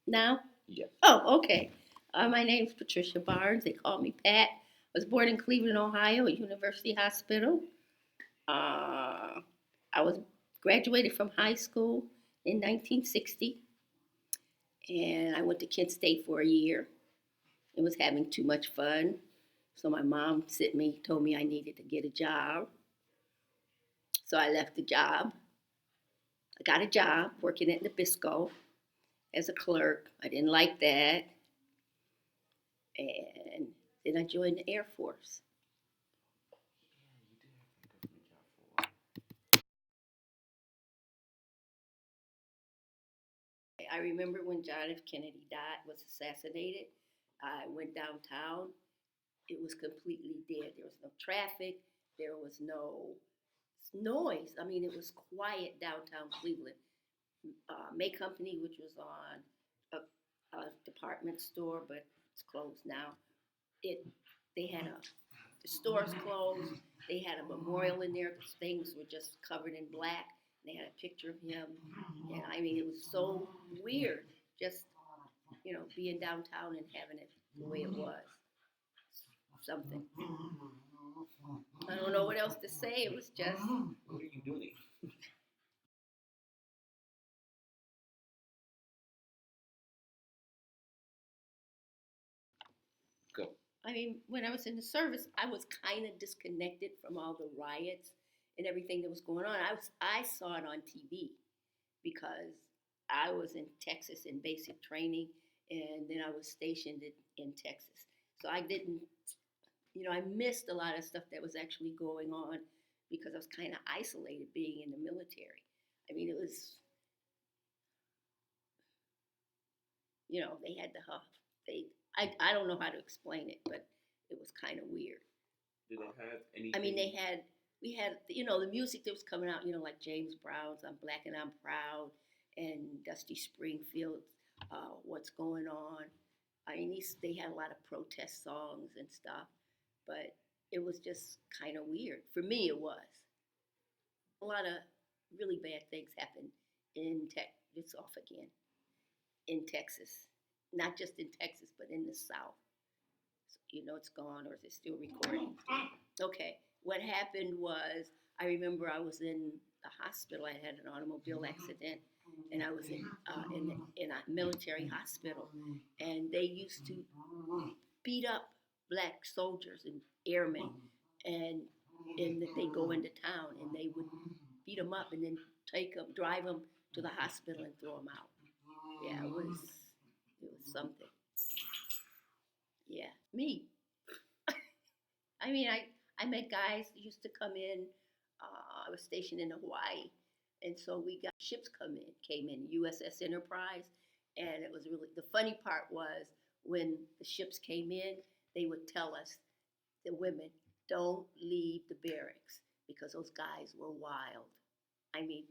Now? Yes. Oh, okay. My name's Patricia Barnes. They call me Pat. I was born in Cleveland, Ohio, at University Hospital. Uh, I was graduated from high school in 1960, and I went to Kent State for a year. It was having too much fun, so my mom told me I needed to get a job. So I left the job. I got a job working at Nabisco as a clerk. I didn't like that, and then I joined the Air Force. I remember when John F. Kennedy was assassinated. I went downtown. It was completely dead. There was no traffic. There was no noise. I mean, it was quiet downtown Cleveland. May Company, which was on a department store, but it's closed now. It they had a the stores closed. They had a memorial in there. The things were just covered in black. They had a picture of him, and I mean, it was so weird. Just being downtown and having it the way it was. Something. I don't know what else to say. It was just. What are you doing? Go. I mean, when I was in the service, I was kind of disconnected from all the riots and everything that was going on. I saw it on TV because I was in Texas in basic training, and then I was stationed in Texas. So I didn't, I missed a lot of stuff that was actually going on because I was kind of isolated being in the military. I mean, it was, they had the huff. I don't know how to explain it, but it was kind of weird. Did they have anything? I mean, we had, the music that was coming out, like James Brown's "I'm Black and I'm Proud" and Dusty Springfield's "What's Going On." I mean, they had a lot of protest songs and stuff, but it was just kind of weird. For me, it was. A lot of really bad things happened in Tech. It's off again in Texas, not just in Texas, but in the South. So, it's gone, or is it still recording? Okay. What happened was, I remember I was in the hospital. I had an automobile accident, and I was in a military hospital, and they used to beat up black soldiers and airmen, and they go into town and they would beat them up and then drive them to the hospital and throw them out. Yeah, it was something. Yeah, me. I mean, I met guys that used to come in. I was stationed in Hawaii, and so we got ships came in USS Enterprise, and it was really the funny part was when the ships came in, they would tell us, the women, don't leave the barracks because those guys were wild. I mean,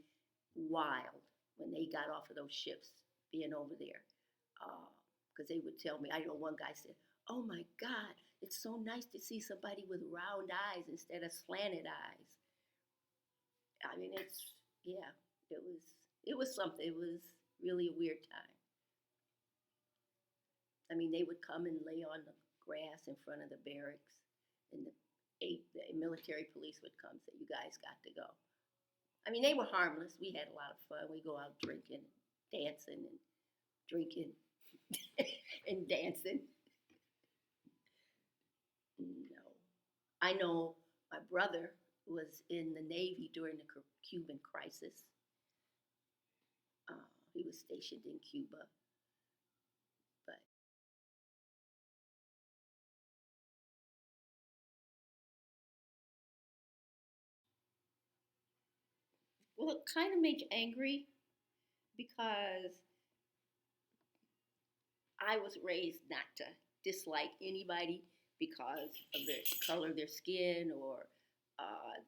wild when they got off of those ships being over there. Because they would tell me, I know one guy said, "Oh my God, it's so nice to see somebody with round eyes instead of slanted eyes." I mean, yeah, it was something. It was really a weird time. I mean, they would come and lay on the grass in front of the barracks, and the military police would come and say, "You guys got to go." I mean, they were harmless. We had a lot of fun. We go out drinking, dancing, and drinking and dancing. No, I know my brother was in the Navy during the Cuban crisis. He was stationed in Cuba, but well, it kind of made you angry because I was raised not to dislike anybody because of the color of their skin or uh,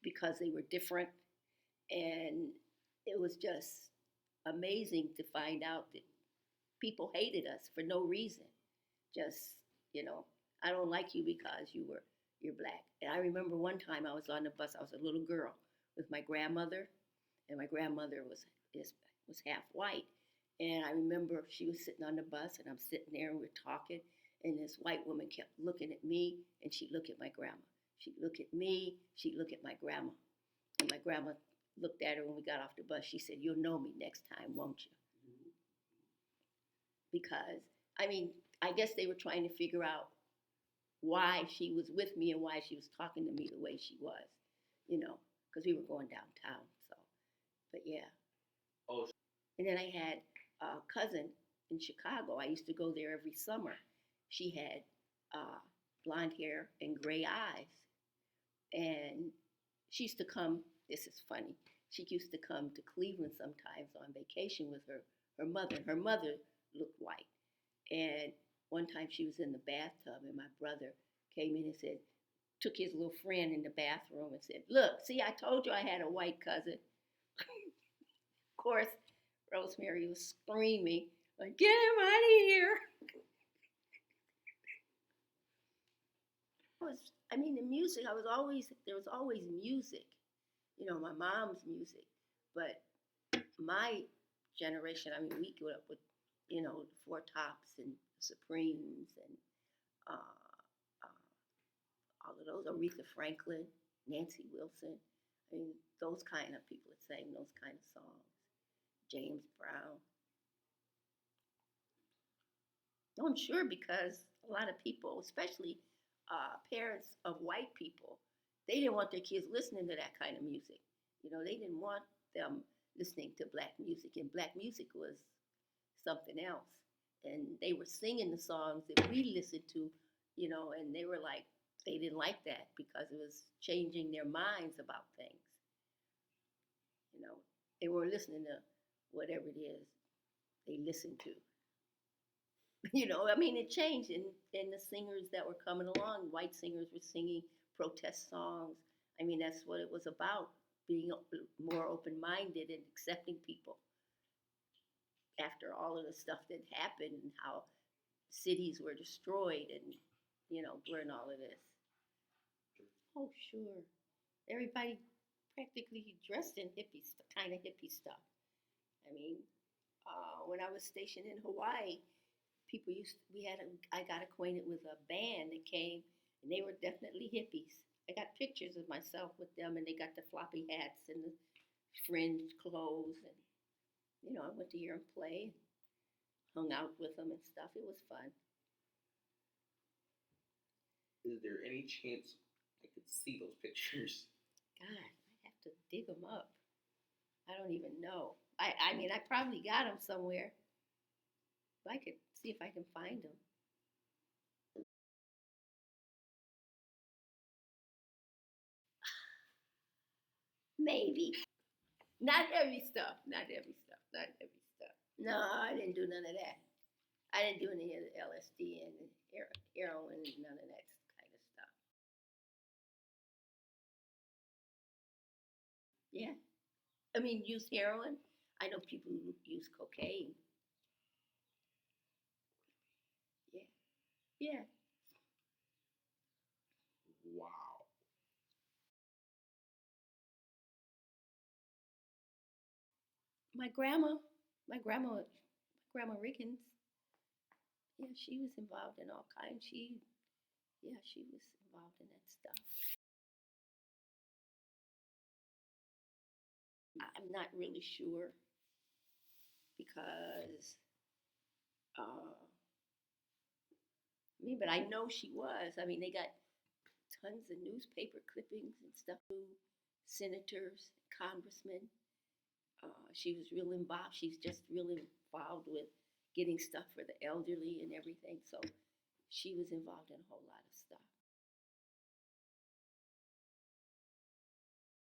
because they were different. And it was just amazing to find out that people hated us for no reason. Just, you know, I don't like you because you're black. And I remember one time I was on the bus, I was a little girl with my grandmother, and my grandmother was half white. And I remember she was sitting on the bus, and I'm sitting there, and we're talking, and this white woman kept looking at me, and she'd look at my grandma. She'd look at me, she'd look at my grandma. And my grandma looked at her when we got off the bus. She said, "You'll know me next time, won't you?" Because, I mean, I guess they were trying to figure out why she was with me and why she was talking to me the way she was, because we were going downtown. So, but yeah. Oh, And then I had a cousin in Chicago. I used to go there every summer. She had blonde hair and gray eyes. And she used to come, this is funny, she used to come to Cleveland sometimes on vacation with her mother. Her mother looked white. And one time she was in the bathtub, and my brother came in and said, took his little friend in the bathroom and said, "Look, see, I told you I had a white cousin." Of course, Rosemary was screaming, like, "Get him out of here." The music, there was always music, my mom's music. But my generation, we grew up with, the Four Tops and Supremes and uh, all of those, Aretha Franklin, Nancy Wilson. Those kind of people that sang those kind of songs. James Brown. No, I'm sure because a lot of people, especially parents of white people, they didn't want their kids listening to that kind of music. They didn't want them listening to black music, and black music was something else. And they were singing the songs that we listened to, and they were like, they didn't like that because it was changing their minds about things. They were listening to whatever it is they listened to. It changed, and the singers that were coming along, white singers were singing protest songs. That's what it was about, being more open-minded and accepting people after all of the stuff that happened and how cities were destroyed and, during all of this. Oh, sure. Everybody practically dressed in kind of hippie stuff. I mean, when I was stationed in Hawaii, I got acquainted with a band that came, and they were definitely hippies. I got pictures of myself with them, and they got the floppy hats and the fringed clothes, and I went to hear them play, hung out with them and stuff. It was fun. is there any chance I could see those pictures? God, I have to dig them up. I don't even know. I probably got them somewhere. But I could see if I can find them. Maybe. Not heavy stuff. Not heavy stuff. Not heavy stuff. No, I didn't do none of that. I didn't do any of the LSD and heroin and none of that kind of stuff. Yeah. Use heroin. I know people who use cocaine. Yeah. Yeah. Wow. My grandma, my grandma, my grandma Rickens. Yeah, she was involved in all kinds. She was involved in that stuff. I'm not really sure because, but I know she was. They got tons of newspaper clippings and stuff. Senators, congressmen. She was real involved. She's just really involved with getting stuff for the elderly and everything. So she was involved in a whole lot of stuff.